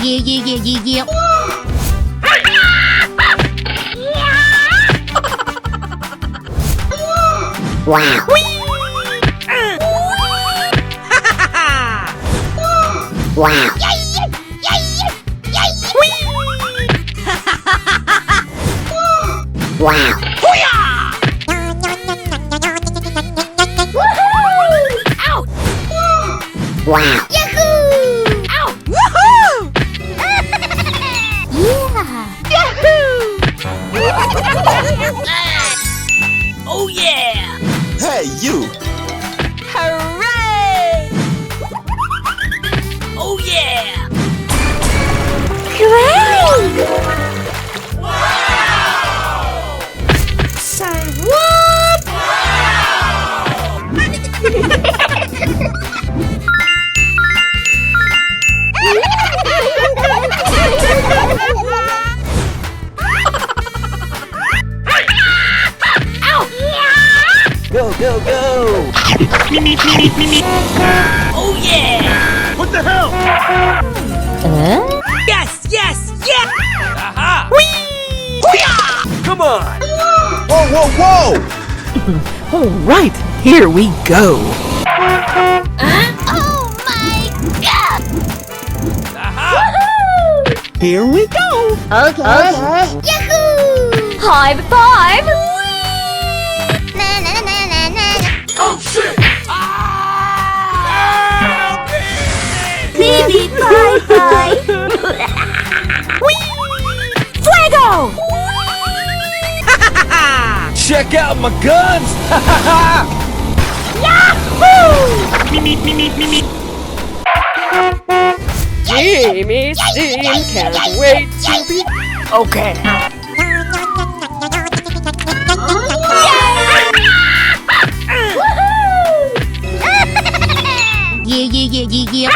Yeah. Wow. Wow. Wow. Ouch! Wow. Yahoo! Ouch! Woohoo! Yeah! Oh yeah! Hey, you! Hooray! Oh yeah! Great! Wow! Say what? Go, go, go! Oh yeah! What the hell? Yes! Aha! Whee! Come on! Whoa! All right, here we go. Oh my god! Aha! Here we go. Okay. Yahoo! High five! Oh shit! Baby, bye-bye! Fuego! Check out my guns! Jamie Steam can't wait to be. Okay. Yeah.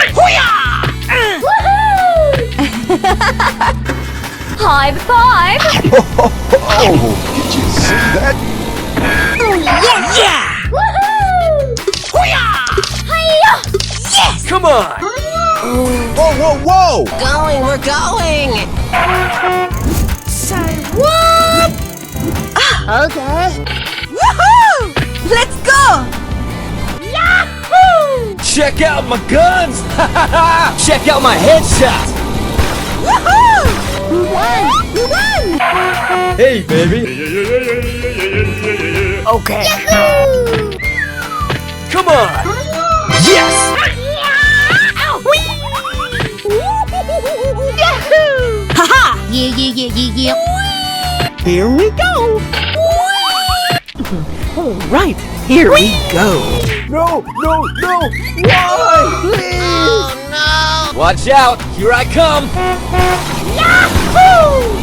High five! Oh, did you see that? Yeah! Yes! Come on! Whoa! We're going! Say what? Okay. Woohoo! Let's go! Yahoo! Check out my guns! Check out my headshot! Woohoo! We won! Hey, baby! Okay. Come on! Yes! Yahoo! Haha! Yeah. Here we go. All right, here we go. No! Why? Please! Oh no! Watch out! Here I come! Yahoo!